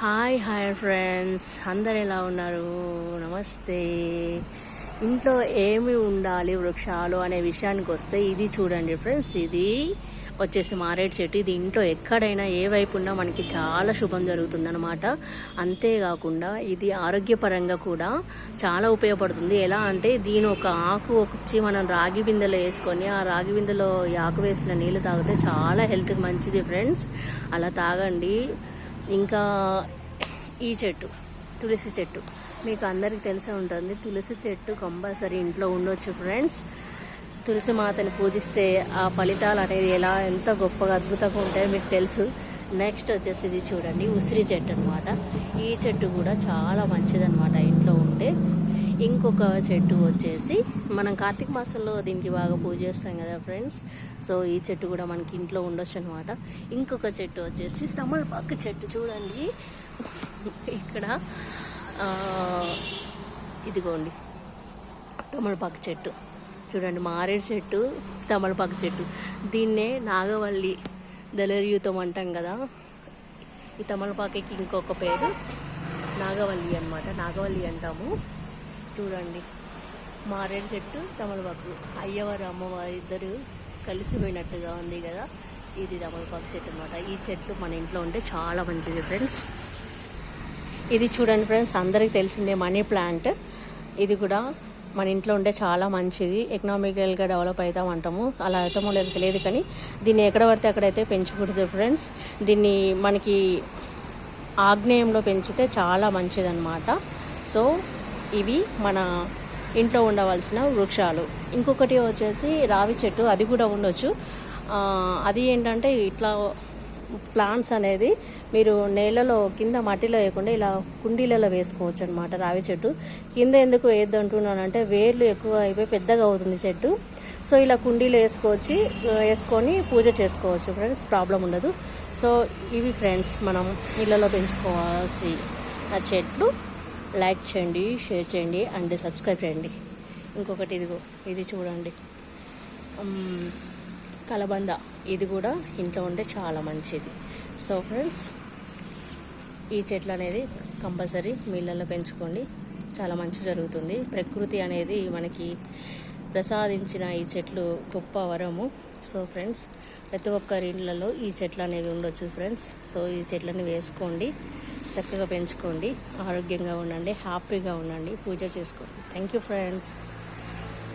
Hi friends, అందరు ఎలా ఉన్నారు? నమస్తే. ఇంట్లో ఏమి ఉండాలి వృక్షాలు అనే విషయానికి వస్తే ఇది చూడండి ఫ్రెండ్స్. ఇది వచ్చేసి మారేడు చెట్టు. ఇది ఇంట్లో ఎక్కడైనా ఏ వైపు ఉన్నా మనకి చాలా శుభం జరుగుతుందన్నమాట. అంతేకాకుండా ఇది ఆరోగ్యపరంగా కూడా చాలా ఉపయోగపడుతుంది. ఎలా అంటే దీని ఒక ఆకు వచ్చి మనం రాగి బిందెలో వేసుకొని ఆ రాగి బిందెలో ఈ ఆకు వేసిన నీళ్ళు తాగితే చాలా హెల్త్కి మంచిది ఫ్రెండ్స్. అలా తాగండి. ఇంకా ఈ చెట్టు తులసి చెట్టు మీకు అందరికి తెలిసే ఉంటుంది. తులసి చెట్టు కంపల్సరీ ఇంట్లో ఉండొచ్చు ఫ్రెండ్స్. తులసి మాతని పూజిస్తే ఆ ఫలితాలు అనేది ఎంత గొప్పగా అద్భుతంగా ఉంటాయో మీకు తెలుసు. నెక్స్ట్ వచ్చేసి ఇది చూడండి, ఉసిరి చెట్టు అనమాట. ఈ చెట్టు కూడా చాలా మంచిదన్నమాట ఇంట్లో ఉంటే. ఇంకొక చెట్టు వచ్చేసి మనం కార్తీక మాసంలో దీనికి బాగా పూజ చేస్తాం కదా ఫ్రెండ్స్. సో ఈ చెట్టు కూడా మనకి ఇంట్లో ఉండొచ్చు అనమాట. ఇంకొక చెట్టు వచ్చేసి తమలపాకు చెట్టు. చూడండి ఇక్కడ ఇదిగోండి తమలపాకు చెట్టు చూడండి. మారేడు చెట్టు, తమలపాకు చెట్టు. దీన్నే నాగవల్లి దళరియుతం అంటాం కదా. ఈ తమలపాకుకి ఇంకొక పేరు నాగవల్లి అనమాట. నాగవల్లి అంటాము. చూడండి, మారేడు చెట్టు, తమలపాకు, అయ్యవారు అమ్మవారు ఇద్దరు కలిసిపోయినట్టుగా ఉంది కదా. ఇది తమలపాకు చెట్టు అనమాట. ఈ చెట్లు మన ఇంట్లో ఉంటే చాలా మంచిది ఫ్రెండ్స్. ఇది చూడండి ఫ్రెండ్స్, అందరికీ తెలిసిందే మనీ ప్లాంట్. ఇది కూడా మన ఇంట్లో ఉంటే చాలా మంచిది. ఎకనామికల్గా డెవలప్ అవుతాం అంటాము. అలా అవుతామో లేదు తెలియదు, కానీ దీన్ని ఎక్కడ పడితే అక్కడైతే పెంచకూడదు ఫ్రెండ్స్. దీన్ని మనకి ఆగ్నేయంలో పెంచితే చాలా మంచిదన్నమాట. సో ఇవి మన ఇంట్లో ఉండవలసిన వృక్షాలు. ఇంకొకటి వచ్చేసి రావి చెట్టు. అది కూడా ఉండొచ్చు. అది ఏంటంటే ఇట్లా ప్లాంట్స్ అనేది మీరు నేలలో కింద మట్టిలో వేయకుండా ఇలా కుండీలలో వేసుకోవచ్చు అనమాట. రావి చెట్టు కింద ఎందుకు వేయద్దు అంటున్నానంటే వేర్లు ఎక్కువ అయిపోయి పెద్దగా అవుతుంది చెట్టు. సో ఇలా కుండీలో వేసుకొని పూజ చేసుకోవచ్చు ఫ్రెండ్స్, ప్రాబ్లం ఉండదు. సో ఇవి ఫ్రెండ్స్ మనం ఇళ్ళలో పెంచుకోవాల్సిన చెట్లు. లైక్ చేయండి, షేర్ చేయండి అండ్ సబ్స్క్రైబ్ చేయండి. ఇంకొకటి ఇదిగో, ఇది చూడండి, కలబంద. ఇది కూడా ఇంట్లో ఉంటే చాలా మంచిది. సో ఫ్రెండ్స్, ఈ చెట్లు అనేది కంపల్సరీ మీ ఇళ్ళల్లో పెంచుకోండి, చాలా మంచి జరుగుతుంది. ప్రకృతి అనేది మనకి ప్రసాదించిన ఈ చెట్లు గొప్ప వరము. సో ఫ్రెండ్స్, ప్రతి ఒక్కరి ఇళ్ళలో ఈ చెట్లు అనేవి ఉండొచ్చు ఫ్రెండ్స్. సో ఈ చెట్లని వేసుకోండి, చక్కగా పెంచుకోండి, ఆరోగ్యంగా ఉండండి, హ్యాపీగా ఉండండి, పూజ చేసుకోండి. Thank you friends.